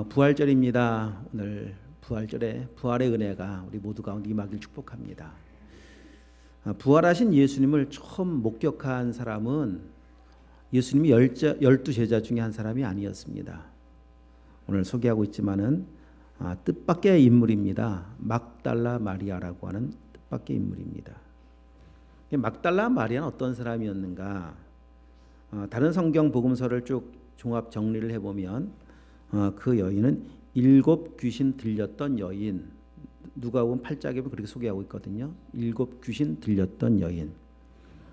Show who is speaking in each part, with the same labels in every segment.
Speaker 1: 부활절입니다. 오늘 부활절에 부활의 은혜가 우리 모두 가운데 임하길 축복합니다. 부활하신 예수님을 처음 목격한 사람은 예수님이 12제자 중에 한 사람이 아니었습니다. 오늘 소개하고 있지만은 뜻밖의 인물입니다. 막달라 마리아라고 하는 뜻밖의 인물입니다. 막달라 마리아는 어떤 사람이었는가? 다른 성경 복음서를 쭉 종합 정리를 해보면 그 여인은 7 귀신 들렸던 여인, 누가복음 8장에 보면 그렇게 소개하고 있거든요. 7 귀신 들렸던 여인.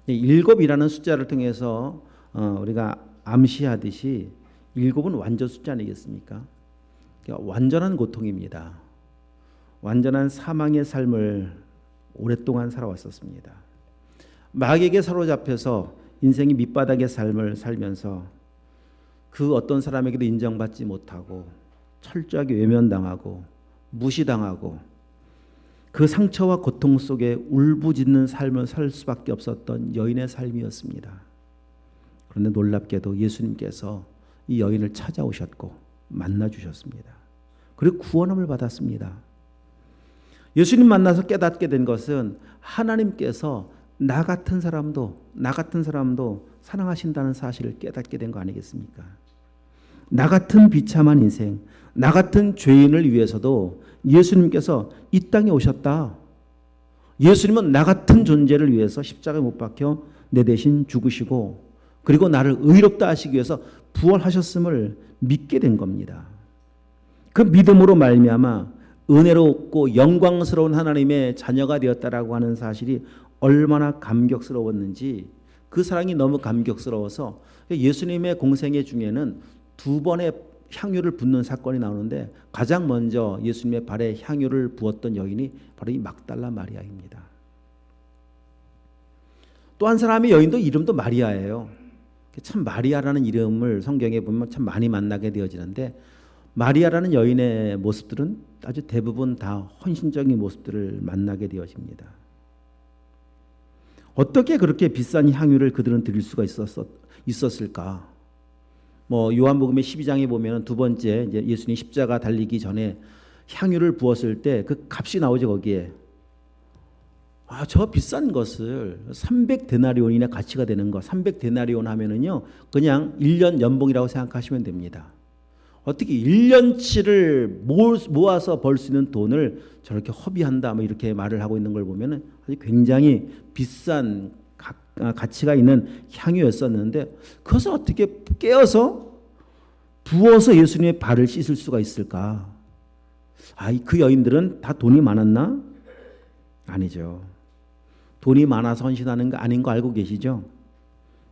Speaker 1: 7이라는 숫자를 통해서 우리가 암시하듯이 7은 완전 숫자 아니겠습니까? 그러니까 완전한 고통입니다. 완전한 사망의 삶을 오랫동안 살아왔었습니다. 마귀에게 사로잡혀서 인생이 밑바닥의 삶을 살면서 그 어떤 사람에게도 인정받지 못하고 철저하게 외면당하고 무시당하고 그 상처와 고통 속에 울부짖는 삶을 살 수밖에 없었던 여인의 삶이었습니다. 그런데 놀랍게도 예수님께서 이 여인을 찾아오셨고 만나주셨습니다. 그리고 구원함을 받았습니다. 예수님 만나서 깨닫게 된 것은 하나님께서 나 같은 사람도 사랑하신다는 사실을 깨닫게 된 거 아니겠습니까? 나 같은 비참한 인생, 나 같은 죄인을 위해서도 예수님께서 이 땅에 오셨다. 예수님은 나 같은 존재를 위해서 십자가에 못 박혀 내 대신 죽으시고 그리고 나를 의롭다 하시기 위해서 부활하셨음을 믿게 된 겁니다. 그 믿음으로 말미암아 은혜롭고 영광스러운 하나님의 자녀가 되었다라고 하는 사실이 얼마나 감격스러웠는지, 그 사랑이 너무 감격스러워서 예수님의 공생애 중에는 2번의 향유를 붓는 사건이 나오는데 가장 먼저 예수님의 발에 향유를 부었던 여인이 바로 이 막달라 마리아입니다. 또 한 사람의 여인도 이름도 마리아예요. 참 마리아라는 이름을 성경에 보면 참 많이 만나게 되어지는데, 마리아라는 여인의 모습들은 아주 대부분 다 헌신적인 모습들을 만나게 되어집니다. 어떻게 그렇게 비싼 향유를 그들은 드릴 수가 있었을까? 요한복음의 12장에 보면 두 번째 이제 예수님 십자가 달리기 전에 향유를 부었을 때 그 값이 나오죠. 거기에 저 비싼 것을 300데나리온이나 가치가 되는 것, 300데나리온 하면은요 그냥 1년 연봉이라고 생각하시면 됩니다. 어떻게 1년치를 모아서 벌 수 있는 돈을 저렇게 허비한다, 이렇게 말을 하고 있는 걸 보면은 굉장히 비싼 가치가 있는 향유였었는데, 그것을 어떻게 깨어서 부어서 예수님의 발을 씻을 수가 있을까? 그 여인들은 다 돈이 많았나? 아니죠. 돈이 많아서 헌신하는 거 아닌 거 알고 계시죠?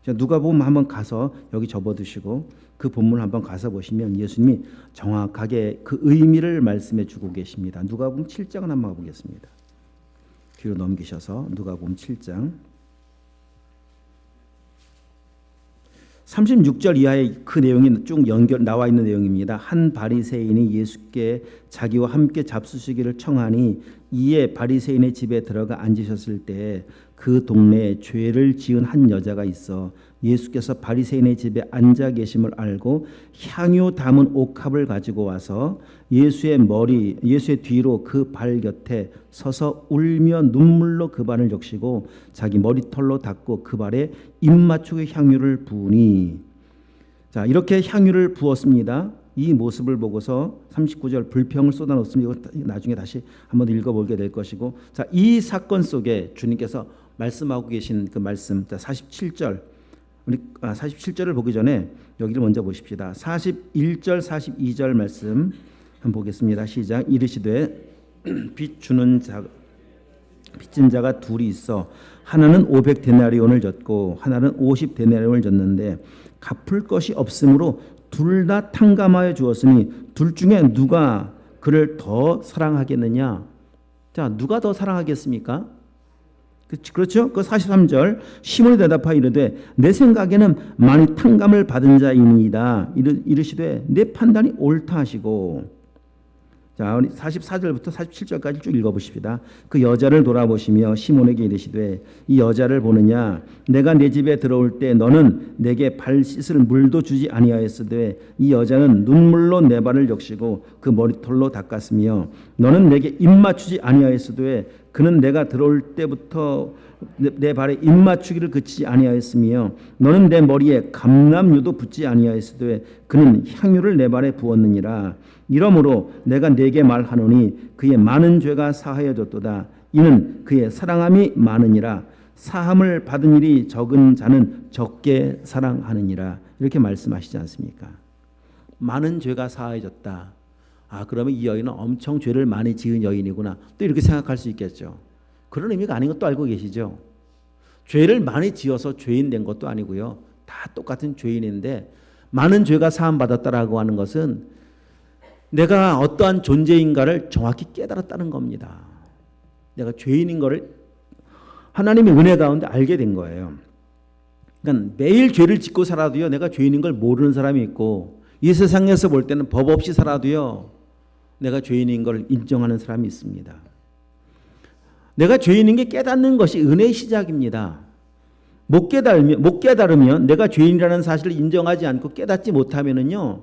Speaker 1: 누가복음 한번 가서 여기 접어두시고 그 본문을 한번 가서 보시면 예수님이 정확하게 그 의미를 말씀해 주고 계십니다. 누가복음 7장을 한번 가보겠습니다. 뒤로 넘기셔서 누가복음 7장 36절 이하의 그 내용이 쭉 나와 있는 내용입니다. 한 바리새인이 예수께 자기와 함께 잡수시기를 청하니 이에 바리새인의 집에 들어가 앉으셨을 때 그 동네에 죄를 지은 한 여자가 있어 예수께서 바리새인의 집에 앉아 계심을 알고 향유 담은 옥합을 가지고 와서 예수의 뒤로 그 발 곁에 서서 울며 눈물로 그 발을 적시고 자기 머리털로 닦고 그 발에 입 맞추고 향유를 부으니, 자, 이렇게 향유를 부었습니다. 이 모습을 보고서 39절 불평을 쏟아놓습니다. 이거 나중에 다시 한번 읽어보게 될 것이고, 자, 이 사건 속에 주님께서 말씀하고 계신 그 말씀, 자, 47절, 우리 47절을 보기 전에 여기를 먼저 보십시다. 41절 42절 말씀 한번 보겠습니다. 시작. 이르시되 빚진 자가 둘이 있어 하나는 500데나리온을 졌고 하나는 50데나리온을 졌는데 갚을 것이 없으므로 둘 다 탕감하여 주었으니 둘 중에 누가 그를 더 사랑하겠느냐? 자, 누가 더 사랑하겠습니까? 그렇죠? 그 43절 시몬이 대답하여 이르되 내 생각에는 많이 탕감을 받은 자이니이다. 이르시되 내 판단이 옳다 하시고, 자, 44절부터 47절까지 쭉 읽어보십시다. 그 여자를 돌아보시며 시몬에게 이르시되 이 여자를 보느냐 내가 내 집에 들어올 때 너는 내게 발 씻을 물도 주지 아니하였으되 이 여자는 눈물로 내 발을 적시고 그 머리털로 닦았으며 너는 내게 입 맞추지 아니하였으되 그는 내가 들어올 때부터 내 발에 입 맞추기를 그치지 아니하였으며 너는 내 머리에 감람유도 붓지 아니하였으되 그는 향유를 내 발에 부었느니라. 이러므로 내가 네게 말하노니 그의 많은 죄가 사하여졌도다. 이는 그의 사랑함이 많으니라. 사함을 받은 일이 적은 자는 적게 사랑하느니라. 이렇게 말씀하시지 않습니까? 많은 죄가 사하여졌다. 그러면 이 여인은 엄청 죄를 많이 지은 여인이구나. 또 이렇게 생각할 수 있겠죠. 그런 의미가 아닌 것도 알고 계시죠. 죄를 많이 지어서 죄인 된 것도 아니고요. 다 똑같은 죄인인데 많은 죄가 사함 받았다라고 하는 것은 내가 어떠한 존재인가를 정확히 깨달았다는 겁니다. 내가 죄인인 것을 하나님의 은혜 가운데 알게 된 거예요. 그러니까 매일 죄를 짓고 살아도요, 내가 죄인인 걸 모르는 사람이 있고 이 세상에서 볼 때는 법 없이 살아도요, 내가 죄인인 걸 인정하는 사람이 있습니다. 내가 죄인인 게 깨닫는 것이 은혜의 시작입니다. 못 깨달으면 내가 죄인이라는 사실을 인정하지 않고 깨닫지 못하면은요,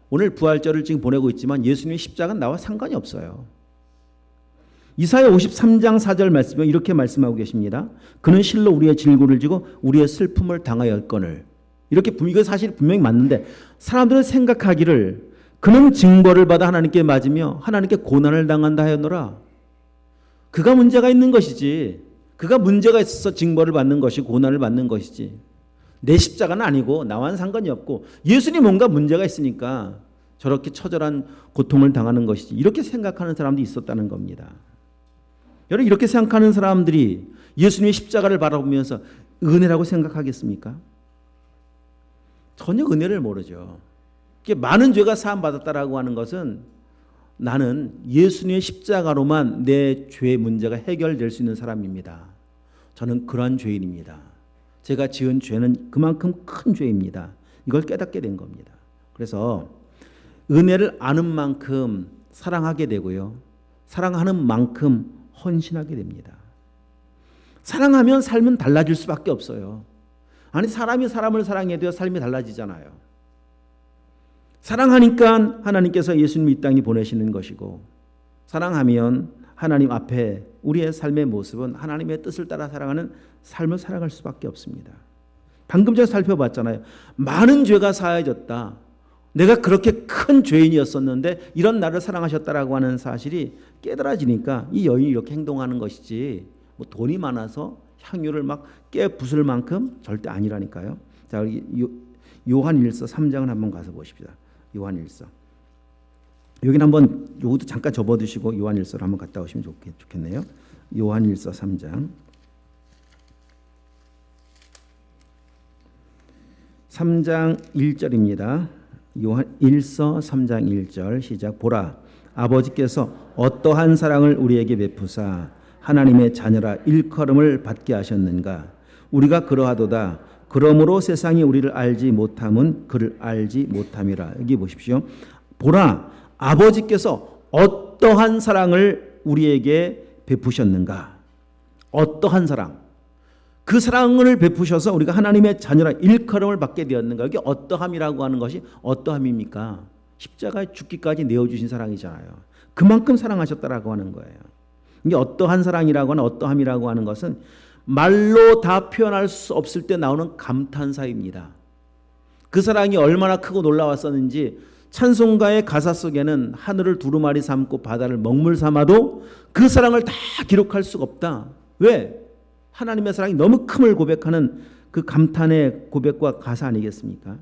Speaker 1: 오늘 부활절을 지금 보내고 있지만 예수님의 십자가는 나와 상관이 없어요. 이사야 53장 4절 말씀에 이렇게 말씀하고 계십니다. 그는 실로 우리의 질고를 지고 우리의 슬픔을 당하였거늘. 이렇게 이거 사실 분명히 맞는데 사람들은 생각하기를 그는 징벌을 받아 하나님께 맞으며 하나님께 고난을 당한다 하였노라. 그가 문제가 있는 것이지, 그가 문제가 있어서 징벌을 받는 것이 고난을 받는 것이지, 내 십자가는 아니고 나와는 상관이 없고 예수님 뭔가 문제가 있으니까 저렇게 처절한 고통을 당하는 것이지, 이렇게 생각하는 사람도 있었다는 겁니다. 여러분, 이렇게 생각하는 사람들이 예수님의 십자가를 바라보면서 은혜라고 생각하겠습니까? 전혀 은혜를 모르죠. 많은 죄가 사함 받았다라고 하는 것은 나는 예수님의 십자가로만 내 죄 문제가 해결될 수 있는 사람입니다. 저는 그러한 죄인입니다. 제가 지은 죄는 그만큼 큰 죄입니다. 이걸 깨닫게 된 겁니다. 그래서 은혜를 아는 만큼 사랑하게 되고요, 사랑하는 만큼 헌신하게 됩니다. 사랑하면 삶은 달라질 수밖에 없어요. 아니, 사람이 사람을 사랑해도 삶이 달라지잖아요. 사랑하니까 하나님께서 예수님 이 땅에 보내시는 것이고, 사랑하면 하나님 앞에 우리의 삶의 모습은 하나님의 뜻을 따라 살아가는 삶을 살아갈 수밖에 없습니다. 방금 전에 살펴봤잖아요. 많은 죄가 사해졌다. 내가 그렇게 큰 죄인이었었는데 이런 나를 사랑하셨다라고 하는 사실이 깨달아지니까 이 여인이 이렇게 행동하는 것이지, 뭐 돈이 많아서 향유를 막 깨부술 만큼 절대 아니라니까요. 자, 요한일서 3장을 한번 가서 보십시다. 요한일서. 여기는 한번 요것도 잠깐 접어두시고 요한일서를 한번 갔다 오시면 좋겠네요. 요한일서 3장. 3장 1절입니다. 요한일서 3장 1절 시작. 보라, 아버지께서 어떠한 사랑을 우리에게 베푸사 하나님의 자녀라 일컬음을 받게 하셨는가. 우리가 그러하도다. 그러므로 세상이 우리를 알지 못함은 그를 알지 못함이라. 여기 보십시오. 보라, 아버지께서 어떠한 사랑을 우리에게 베푸셨는가. 어떠한 사랑. 그 사랑을 베푸셔서 우리가 하나님의 자녀라 일컬음을 받게 되었는가. 여기 어떠함이라고 하는 것이 어떠함입니까? 십자가에 죽기까지 내어주신 사랑이잖아요. 그만큼 사랑하셨다라고 하는 거예요. 이게 어떠한 사랑이라고 하는 어떠함이라고 하는 것은 말로 다 표현할 수 없을 때 나오는 감탄사입니다. 그 사랑이 얼마나 크고 놀라웠었는지 찬송가의 가사 속에는 하늘을 두루마리 삼고 바다를 먹물 삼아도 그 사랑을 다 기록할 수가 없다. 왜? 하나님의 사랑이 너무 큼을 고백하는 그 감탄의 고백과 가사 아니겠습니까?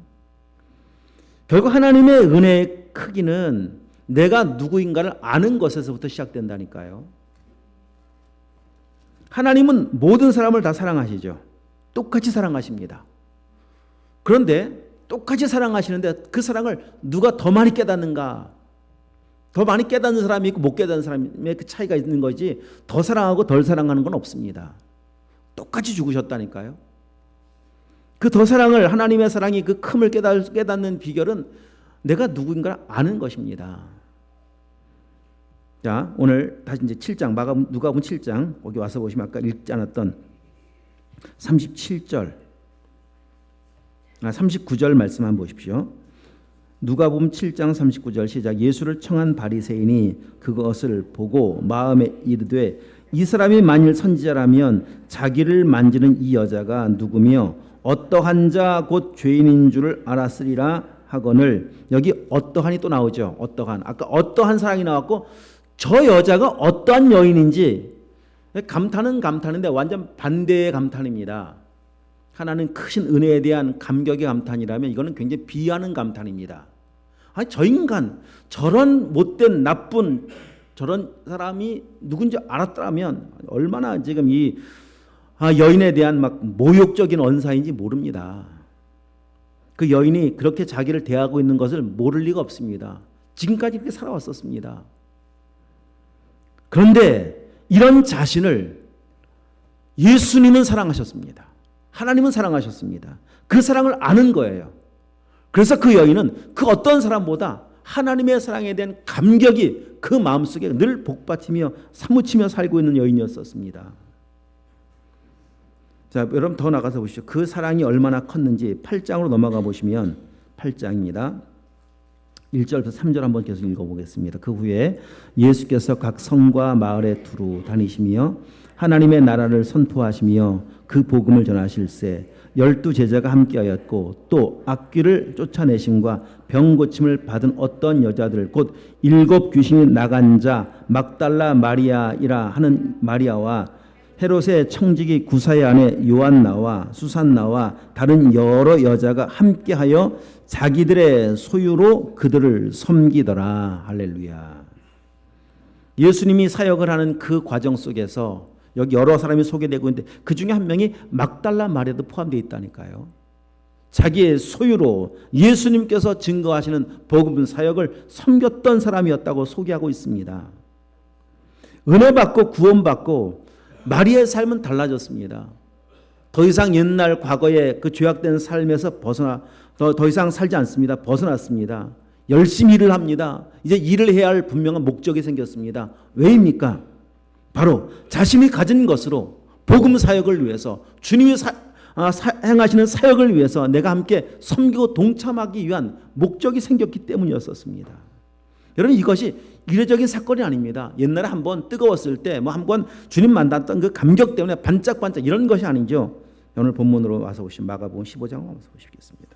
Speaker 1: 결국 하나님의 은혜의 크기는 내가 누구인가를 아는 것에서부터 시작된다니까요. 하나님은 모든 사람을 다 사랑하시죠. 똑같이 사랑하십니다. 그런데 똑같이 사랑하시는데 그 사랑을 누가 더 많이 깨닫는가? 더 많이 깨닫는 사람이 있고 못 깨닫는 사람의 그 차이가 있는 거지, 더 사랑하고 덜 사랑하는 건 없습니다. 똑같이 죽으셨다니까요. 그 더 사랑을, 하나님의 사랑이 그 큼을 깨닫는 비결은 내가 누구인가를 아는 것입니다. 자, 오늘 다시 이제 7장 누가복음 7장 거기 와서 보시면 아까 읽지 않았던 37절 39절 말씀 한번 보십시오. 누가복음 7장 39절 시작. 예수를 청한 바리새인이 그것을 보고 마음에 이르되 이 사람이 만일 선지자라면 자기를 만지는 이 여자가 누구며 어떠한 자 곧 죄인인 줄을 알았으리라 하거늘. 여기 어떠한이 또 나오죠. 어떠한. 아까 어떠한 사랑이 나왔고 저 여자가 어떠한 여인인지 감탄은 감탄인데 완전 반대의 감탄입니다. 하나는 크신 은혜에 대한 감격의 감탄이라면 이거는 굉장히 비하는 감탄입니다. 아니 저 인간 저런 못된 나쁜 저런 사람이 누군지 알았더라면 얼마나 지금 이 여인에 대한 막 모욕적인 언사인지 모릅니다. 그 여인이 그렇게 자기를 대하고 있는 것을 모를 리가 없습니다. 지금까지 그렇게 살아왔었습니다. 그런데 이런 자신을 예수님은 사랑하셨습니다. 하나님은 사랑하셨습니다. 그 사랑을 아는 거예요. 그래서 그 여인은 그 어떤 사람보다 하나님의 사랑에 대한 감격이 그 마음속에 늘 복받치며 사무치며 살고 있는 여인이었었습니다. 자, 여러분 더 나가서 보시죠. 그 사랑이 얼마나 컸는지 8장으로 넘어가 보시면 8장입니다. 1절부터 3절 한번 계속 읽어보겠습니다. 그 후에 예수께서 각 성과 마을에 두루 다니시며 하나님의 나라를 선포하시며 그 복음을 전하실세 12 제자가 함께하였고 또 악귀를 쫓아내심과 병 고침을 받은 어떤 여자들 곧 7 귀신이 나간 자 막달라 마리아이라 하는 마리아와 헤롯의 청지기 구사의 아내 요한나와 수산나와 다른 여러 여자가 함께하여 자기들의 소유로 그들을 섬기더라. 할렐루야. 예수님이 사역을 하는 그 과정 속에서 여기 여러 사람이 소개되고 있는데 그 중에 한 명이 막달라 마리아도 포함되어 있다니까요. 자기의 소유로 예수님께서 증거하시는 복음 사역을 섬겼던 사람이었다고 소개하고 있습니다. 은혜 받고 구원받고 마리아의 삶은 달라졌습니다. 더 이상 옛날 과거의 그 죄악된 삶에서 더 이상 살지 않습니다. 벗어났습니다. 열심히 일을 합니다. 이제 일을 해야 할 분명한 목적이 생겼습니다. 왜입니까? 바로 자신이 가진 것으로 복음 사역을 위해서 주님이 행하시는 사역을 위해서 내가 함께 섬기고 동참하기 위한 목적이 생겼기 때문이었었습니다. 여러분 이것이 이례적인 사건이 아닙니다. 옛날에 한번 뜨거웠을 때 한번 주님 만났던 그 감격 때문에 반짝반짝 이런 것이 아니죠. 오늘 본문으로 와서 보시면 마가복음 15장 와서 보시겠습니다.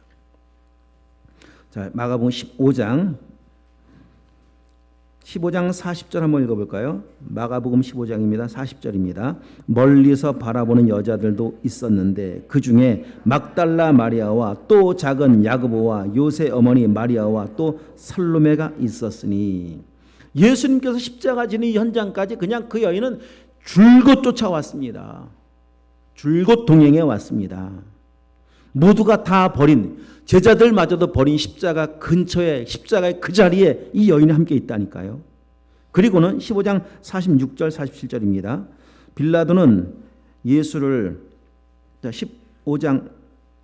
Speaker 1: 자, 마가복음 15장 40절 한번 읽어볼까요? 마가복음 15장입니다. 40절입니다. 멀리서 바라보는 여자들도 있었는데 그 중에 막달라 마리아와 또 작은 야고보와 요새 어머니 마리아와 또 살로메가 있었으니 예수님께서 십자가 지는 현장까지 그냥 그 여인은 줄곧 쫓아왔습니다. 줄곧 동행해 왔습니다. 모두가 다 버린 제자들마저도 버린 십자가 근처에 십자가의 그 자리에 이 여인이 함께 있다니까요. 그리고는 15장 46절 47절입니다. 빌라도는 예수를 15장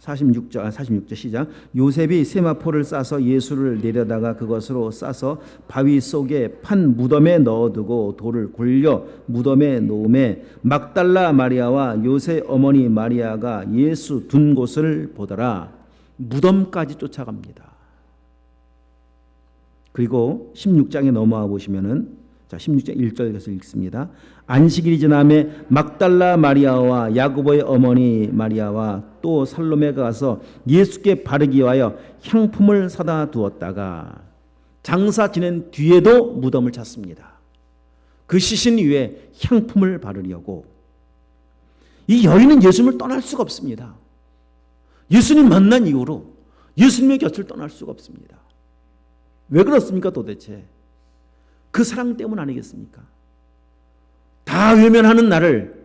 Speaker 1: 46절 시작. 요셉이 세마포를 싸서 예수를 내려다가 그것으로 싸서 바위 속에 판 무덤에 넣어두고 돌을 굴려 무덤에 놓음에 막달라 마리아와 요셉 어머니 마리아가 예수 둔 곳을 보더라. 무덤까지 쫓아갑니다. 그리고 16장에 넘어와 보시면은 자 16장 1절에서 읽습니다. 안식일이 지남에 막달라 마리아와 야고보의 어머니 마리아와 또 살로메가 가서 예수께 바르기 위하여 향품을 사다 두었다가 장사 지낸 뒤에도 무덤을 찾습니다. 그 시신 위에 향품을 바르려고. 이 여인은 예수님을 떠날 수가 없습니다. 예수님 만난 이후로 예수님의 곁을 떠날 수가 없습니다. 왜 그렇습니까 도대체? 그 사랑 때문 아니겠습니까? 다 외면하는 나를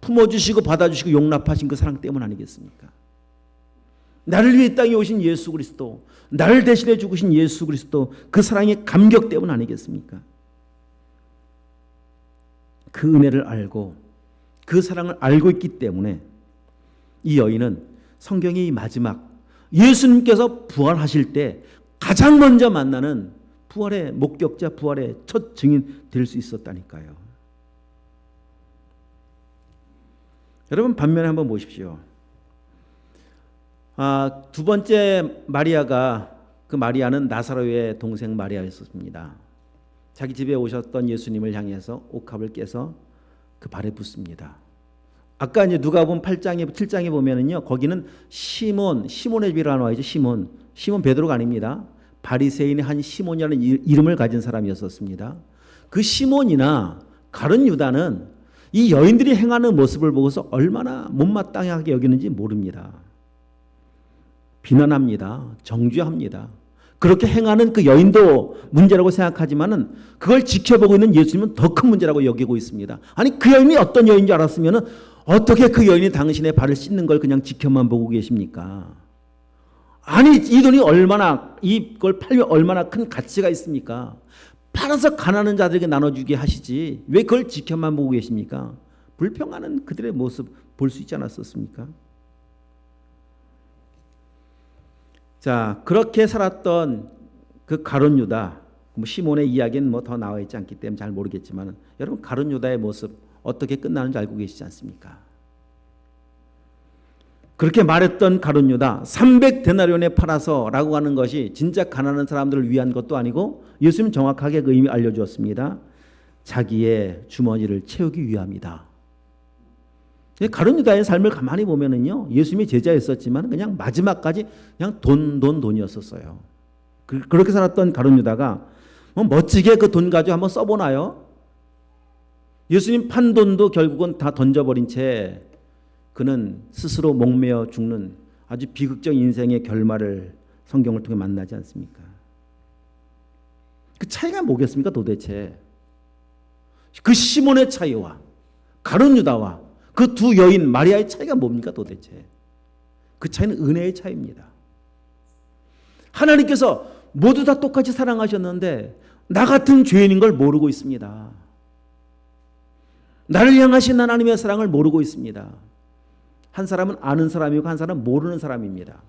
Speaker 1: 품어주시고 받아주시고 용납하신 그 사랑 때문 아니겠습니까? 나를 위해 이 땅에 오신 예수 그리스도, 나를 대신해 죽으신 예수 그리스도, 그 사랑의 감격 때문 아니겠습니까? 그 은혜를 알고 그 사랑을 알고 있기 때문에 이 여인은 성경의 마지막 예수님께서 부활하실 때 가장 먼저 만나는 부활의 목격자, 부활의 첫 증인 될 수 있었다니까요. 여러분 반면에 한번 보십시오. 두 번째 마리아가, 그 마리아는 나사로의 동생 마리아였습니다. 자기 집에 오셨던 예수님을 향해서 옥합을 깨서 그 발에 붓습니다. 아까 이제 누가복음 8장에 7장에 보면은요, 거기는 시몬의 집이라 나와 있죠. 시몬 베드로가 아닙니다. 바리새인의 한 시몬이라는 이름을 가진 사람이었었습니다. 그 시몬이나 가룟 유다는 이 여인들이 행하는 모습을 보고서 얼마나 못마땅하게 여기는지 모릅니다. 비난합니다. 정죄합니다. 그렇게 행하는 그 여인도 문제라고 생각하지만은 그걸 지켜보고 있는 예수님은 더 큰 문제라고 여기고 있습니다. 아니, 그 여인이 어떤 여인인 줄 알았으면은 어떻게 그 여인이 당신의 발을 씻는 걸 그냥 지켜만 보고 계십니까? 아니, 이 돈이 얼마나, 이걸 팔면 얼마나 큰 가치가 있습니까? 팔아서 가난한 자들에게 나눠주게 하시지 왜 그걸 지켜만 보고 계십니까? 불평하는 그들의 모습 볼 수 있지 않았었습니까? 자, 그렇게 살았던 그 가룟 유다, 시몬의 이야기는 뭐 더 나와 있지 않기 때문에 잘 모르겠지만, 여러분 가룟 유다의 모습 어떻게 끝나는지 알고 계시지 않습니까? 그렇게 말했던 가룟 유다, 300데나리온에 팔아서라고 하는 것이 진짜 가난한 사람들을 위한 것도 아니고, 예수님 정확하게 그 의미 알려주었습니다. 자기의 주머니를 채우기 위함이다. 가룟 유다의 삶을 가만히 보면은요, 예수님이 제자였었지만 그냥 마지막까지 그냥 돈이었었어요. 그렇게 살았던 가룟 유다가 멋지게 그 돈 가지고 한번 써보나요? 예수님 판 돈도 결국은 다 던져버린 채 그는 스스로 목매어 죽는 아주 비극적 인생의 결말을 성경을 통해 만나지 않습니까? 그 차이가 뭐겠습니까 도대체? 그 시몬의 차이와 가룟 유다와 그 두 여인 마리아의 차이가 뭡니까 도대체? 그 차이는 은혜의 차이입니다. 하나님께서 모두 다 똑같이 사랑하셨는데 나 같은 죄인인 걸 모르고 있습니다. 나를 향하신 하나님의 사랑을 모르고 있습니다. 한 사람은 아는 사람이고 한 사람은 모르는 사람입니다.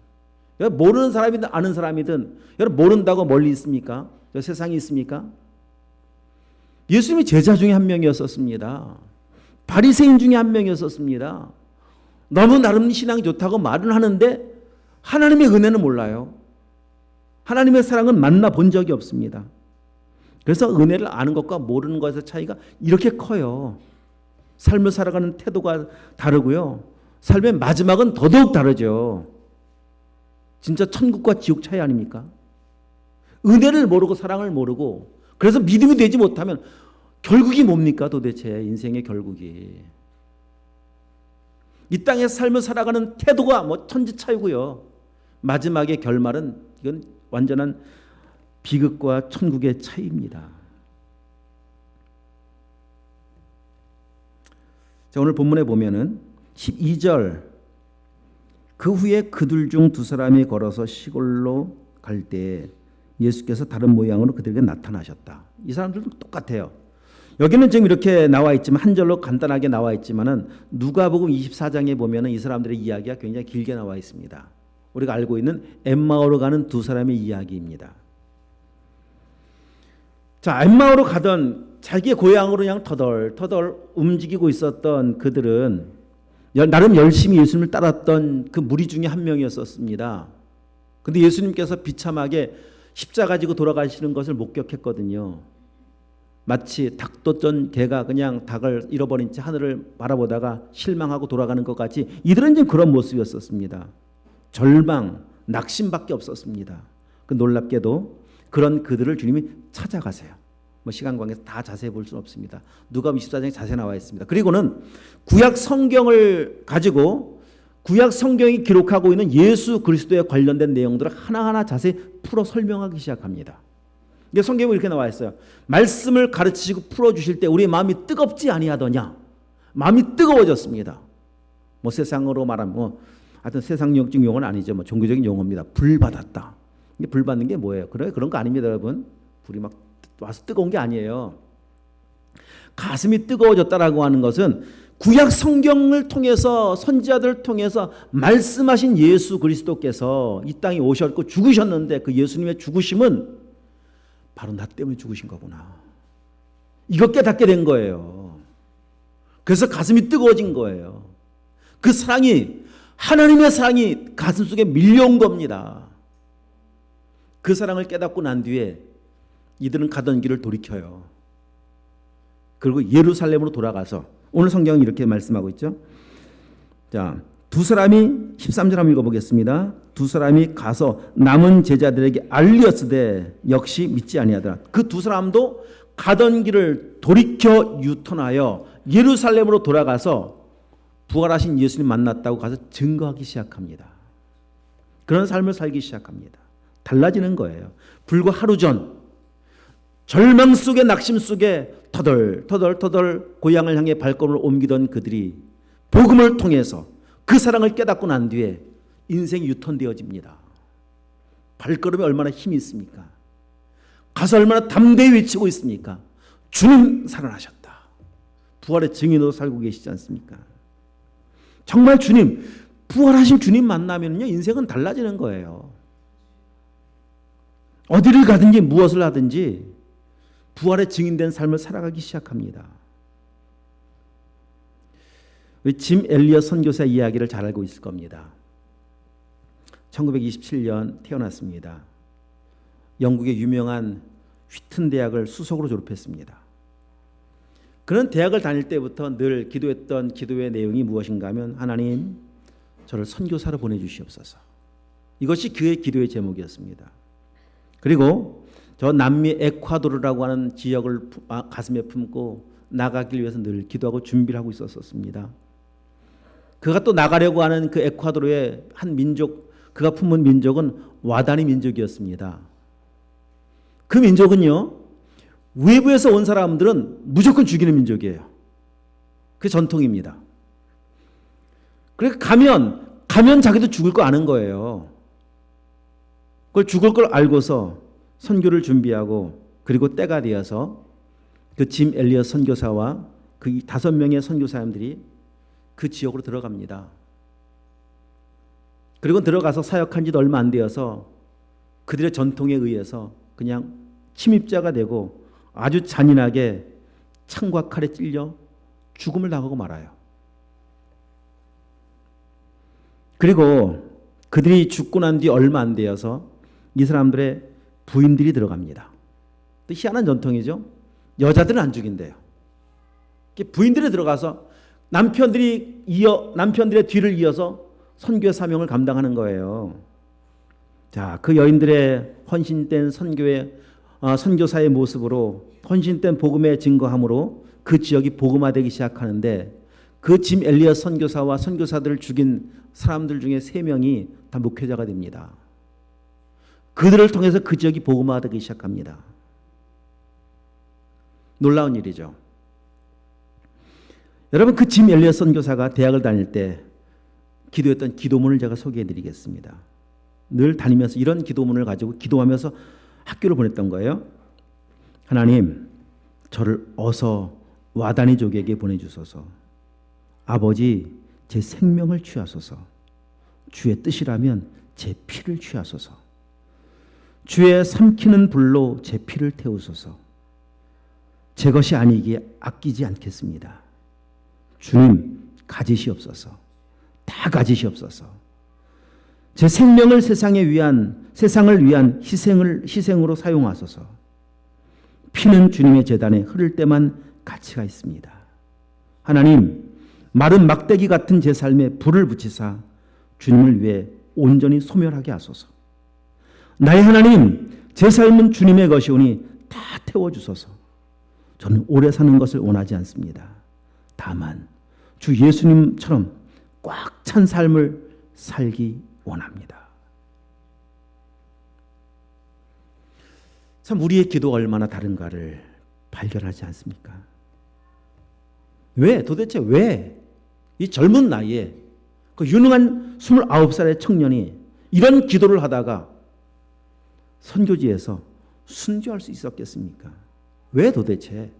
Speaker 1: 모르는 사람이든 아는 사람이든 여러분 모른다고 멀리 있습니까? 세상에 있습니까? 예수님이 제자 중에 한 명이었었습니다. 바리새인 중에 한 명이었었습니다. 너무 나름 신앙이 좋다고 말은 하는데 하나님의 은혜는 몰라요. 하나님의 사랑은 만나본 적이 없습니다. 그래서 은혜를 아는 것과 모르는 것의 차이가 이렇게 커요. 삶을 살아가는 태도가 다르고요. 삶의 마지막은 더더욱 다르죠. 진짜 천국과 지옥 차이 아닙니까? 은혜를 모르고 사랑을 모르고 그래서 믿음이 되지 못하면 결국이 뭡니까 도대체 인생의 결국이. 이 땅에서 삶을 살아가는 태도가 뭐 천지 차이고요. 마지막의 결말은 이건 완전한 비극과 천국의 차이입니다. 자, 오늘 본문에 보면은 12절 그 후에 그들 중 두 사람이 걸어서 시골로 갈 때 예수께서 다른 모양으로 그들에게 나타나셨다. 이 사람들도 똑같아요. 여기는 지금 이렇게 나와 있지만 한 절로 간단하게 나와 있지만은 누가복음 24장에 보면은 이 사람들의 이야기가 굉장히 길게 나와 있습니다. 우리가 알고 있는 엠마오로 가는 두 사람의 이야기입니다. 자, 엠마오로 가던 자기의 고향으로 그냥 터덜터덜 움직이고 있었던 그들은 나름 열심히 예수님을 따랐던 그 무리 중에 한 명이었었습니다. 근데 예수님께서 비참하게 십자가 지고 돌아가시는 것을 목격했거든요. 마치 닭 뒀던 개가 그냥 닭을 잃어버린 채 하늘을 바라보다가 실망하고 돌아가는 것 같이 이들은 지금 그런 모습이었었습니다. 절망, 낙심밖에 없었습니다. 그 놀랍게도 그런 그들을 주님이 찾아가세요. 뭐 시간 관계에서 다 자세히 볼 수는 없습니다. 누가복음 24장에 자세히 나와 있습니다. 그리고는 구약 성경을 가지고 구약 성경이 기록하고 있는 예수 그리스도에 관련된 내용들을 하나하나 자세히 풀어 설명하기 시작합니다. 이게 성경에 이렇게 나와 있어요. 말씀을 가르치시고 풀어주실 때 우리의 마음이 뜨겁지 아니하더냐. 마음이 뜨거워졌습니다. 뭐 세상으로 말하면 하여튼 세상적 용어는 아니죠. 뭐 종교적인 용어입니다. 불 받았다. 이게 불 받는 게 뭐예요? 그런 거 아닙니다, 여러분. 불이 막 와서 뜨거운 게 아니에요. 가슴이 뜨거워졌다라고 하는 것은 구약 성경을 통해서 선지자들을 통해서 말씀하신 예수 그리스도께서 이 땅에 오셨고 죽으셨는데 그 예수님의 죽으심은 바로 나 때문에 죽으신 거구나. 이거 깨닫게 된 거예요. 그래서 가슴이 뜨거워진 거예요. 그 사랑이, 하나님의 사랑이 가슴속에 밀려온 겁니다. 그 사랑을 깨닫고 난 뒤에 이들은 가던 길을 돌이켜요. 그리고 예루살렘으로 돌아가서, 오늘 성경은 이렇게 말씀하고 있죠. 자, 두 사람이 13절 한번 읽어보겠습니다. 두 사람이 가서 남은 제자들에게 알렸으되 역시 믿지 아니하더라. 그 두 사람도 가던 길을 돌이켜 유턴하여 예루살렘으로 돌아가서 부활하신 예수님 만났다고 가서 증거하기 시작합니다. 그런 삶을 살기 시작합니다. 달라지는 거예요. 불과 하루 전 절망 속에, 낙심 속에 터덜터덜 고향을 향해 발걸음을 옮기던 그들이 복음을 통해서 그 사랑을 깨닫고 난 뒤에 인생이 유턴되어집니다. 발걸음에 얼마나 힘이 있습니까? 가서 얼마나 담대히 외치고 있습니까? 주님 살아나셨다. 부활의 증인으로 살고 계시지 않습니까? 정말 주님, 부활하신 주님 만나면요, 인생은 달라지는 거예요. 어디를 가든지 무엇을 하든지 부활의 증인된 삶을 살아가기 시작합니다. 짐 엘리엇 선교사 이야기를 잘 알고 있을 겁니다. 1927년 태어났습니다. 영국의 유명한 휘튼 대학을 수석으로 졸업했습니다. 그런 대학을 다닐 때부터 늘 기도했던 기도의 내용이 무엇인가 하면, 하나님, 저를 선교사로 보내주시옵소서. 이것이 그의 기도의 제목이었습니다. 그리고 저 남미 에콰도르라고 하는 지역을 가슴에 품고 나가기 위해서 늘 기도하고 준비를 하고 있었습니다. 그가 또 나가려고 하는 그 에콰도르의 한 민족, 그가 품은 민족은 와다니 민족이었습니다. 그 민족은요, 외부에서 온 사람들은 무조건 죽이는 민족이에요. 그게 전통입니다. 그러니까 가면 자기도 죽을 거 아는 거예요. 그걸 죽을 걸 알고서 선교를 준비하고, 그리고 때가 되어서 그 짐 엘리엇 선교사와 그 5명의 선교사님들이 그 지역으로 들어갑니다. 그리고 들어가서 사역한 지도 얼마 안 되어서 그들의 전통에 의해서 그냥 침입자가 되고 아주 잔인하게 창과 칼에 찔려 죽음을 당하고 말아요. 그리고 그들이 죽고 난 뒤 얼마 안 되어서 이 사람들의 부인들이 들어갑니다. 또 희한한 전통이죠. 여자들은 안 죽인대요. 부인들이 들어가서 남편들의 뒤를 이어서 선교의 사명을 감당하는 거예요. 자, 그 여인들의 헌신된 선교사의 모습으로, 헌신된 복음의 증거함으로 그 지역이 복음화되기 시작하는데, 그 짐 엘리엇 선교사와 선교사들을 죽인 사람들 중에 3명이 다 목회자가 됩니다. 그들을 통해서 그 지역이 복음화되기 시작합니다. 놀라운 일이죠. 여러분, 그 짐 엘리엇 선교사가 대학을 다닐 때 기도했던 기도문을 제가 소개해 드리겠습니다. 늘 다니면서 이런 기도문을 가지고 기도하면서 학교를 보냈던 거예요. 하나님, 저를 어서 와다니족에게 보내주소서. 아버지, 제 생명을 취하소서. 주의 뜻이라면 제 피를 취하소서. 주의 삼키는 불로 제 피를 태우소서. 제 것이 아니기에 아끼지 않겠습니다. 주님, 가지시옵소서. 다 가지시옵소서. 제 생명을 세상을 위한 희생으로 사용하소서. 피는 주님의 제단에 흐를 때만 가치가 있습니다. 하나님, 마른 막대기 같은 제 삶에 불을 붙이사 주님을 위해 온전히 소멸하게 하소서. 나의 하나님, 제 삶은 주님의 것이오니 다 태워주소서. 저는 오래 사는 것을 원하지 않습니다. 다만 주 예수님처럼 꽉 찬 삶을 살기 원합니다. 참, 우리의 기도가 얼마나 다른가를 발견하지 않습니까? 도대체 왜 이 젊은 나이에 그 유능한 29살의 청년이 이런 기도를 하다가 선교지에서 순교할 수 있었겠습니까? 왜 도대체?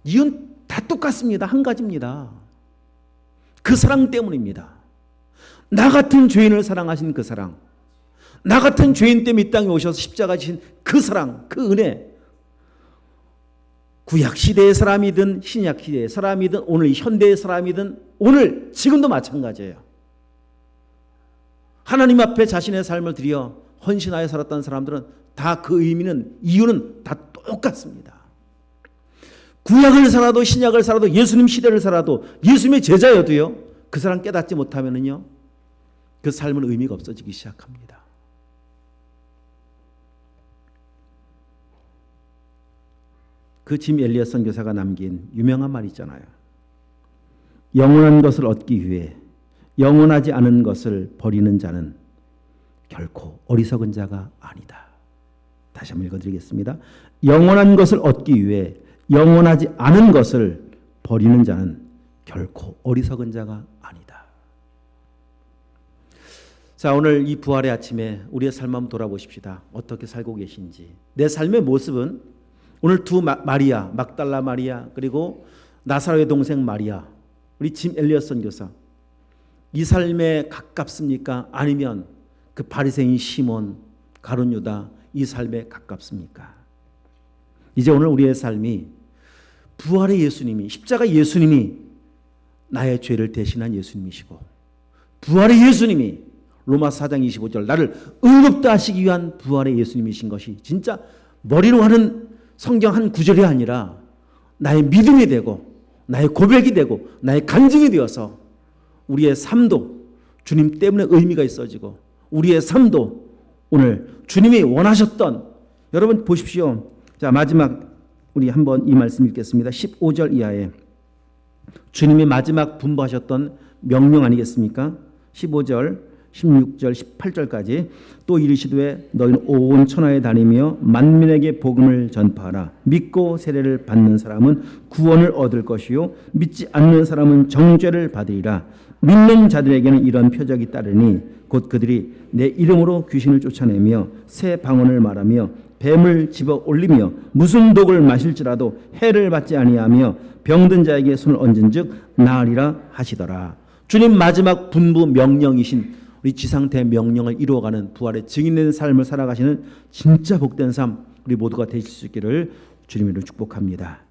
Speaker 1: 이유는 다 똑같습니다. 한 가지입니다. 그 사랑 때문입니다. 나 같은 죄인을 사랑하신 그 사랑, 나 같은 죄인 때문에 이 땅에 오셔서 십자가 지신 그 사랑, 그 은혜, 구약 시대의 사람이든 신약 시대의 사람이든 오늘 현대의 사람이든 오늘 지금도 마찬가지예요. 하나님 앞에 자신의 삶을 드려 헌신하여 살았던 사람들은 다 그 의미는, 이유는 다 똑같습니다. 구약을 살아도 신약을 살아도 예수님 시대를 살아도 예수님의 제자여도요, 그 사람 깨닫지 못하면은요, 그 삶은 의미가 없어지기 시작합니다. 그 짐 엘리엇 선교사가 남긴 유명한 말 있잖아요. 영원한 것을 얻기 위해 영원하지 않은 것을 버리는 자는 결코 어리석은 자가 아니다. 다시 한번 읽어드리겠습니다. 영원한 것을 얻기 위해 영원하지 않은 것을 버리는 자는 결코 어리석은 자가 아니다. 자, 오늘 이 부활의 아침에 우리의 삶 한번 돌아보십시다. 어떻게 살고 계신지. 내 삶의 모습은 오늘 두 마리아, 막달라 마리아, 그리고 나사로의 동생 마리아, 우리 짐 엘리엇 선교사, 이 삶에 가깝습니까? 아니면 그 바리새인 시몬, 가룟 유다, 이 삶에 가깝습니까? 이제 오늘 우리의 삶이 부활의 예수님이, 십자가 예수님이 나의 죄를 대신한 예수님이시고, 부활의 예수님이 로마 4장 25절 나를 의롭다 하시기 위한 부활의 예수님이신 것이 진짜 머리로 하는 성경 한 구절이 아니라 나의 믿음이 되고 나의 고백이 되고 나의 간증이 되어서 우리의 삶도 주님 때문에 의미가 있어지고, 우리의 삶도 오늘 주님이 원하셨던, 여러분 보십시오. 자, 마지막 우리 한번 이 말씀 읽겠습니다. 15절 이하에 주님이 마지막 분부하셨던 명령 아니겠습니까? 15절 16절 18절까지 또 이르시되 너희는 온 천하에 다니며 만민에게 복음을 전파하라. 믿고 세례를 받는 사람은 구원을 얻을 것이요 믿지 않는 사람은 정죄를 받으리라. 믿는 자들에게는 이런 표적이 따르니 곧 그들이 내 이름으로 귀신을 쫓아내며 새 방언을 말하며 뱀을 집어 올리며 무슨 독을 마실지라도 해를 받지 아니하며 병든 자에게 손을 얹은즉 나으리라 하시더라. 주님 마지막 분부 명령이신 우리 지상대 명령을 이루어가는 부활의 증인된 삶을 살아가시는 진짜 복된 삶 우리 모두가 되실 수 있기를 주님으로 축복합니다.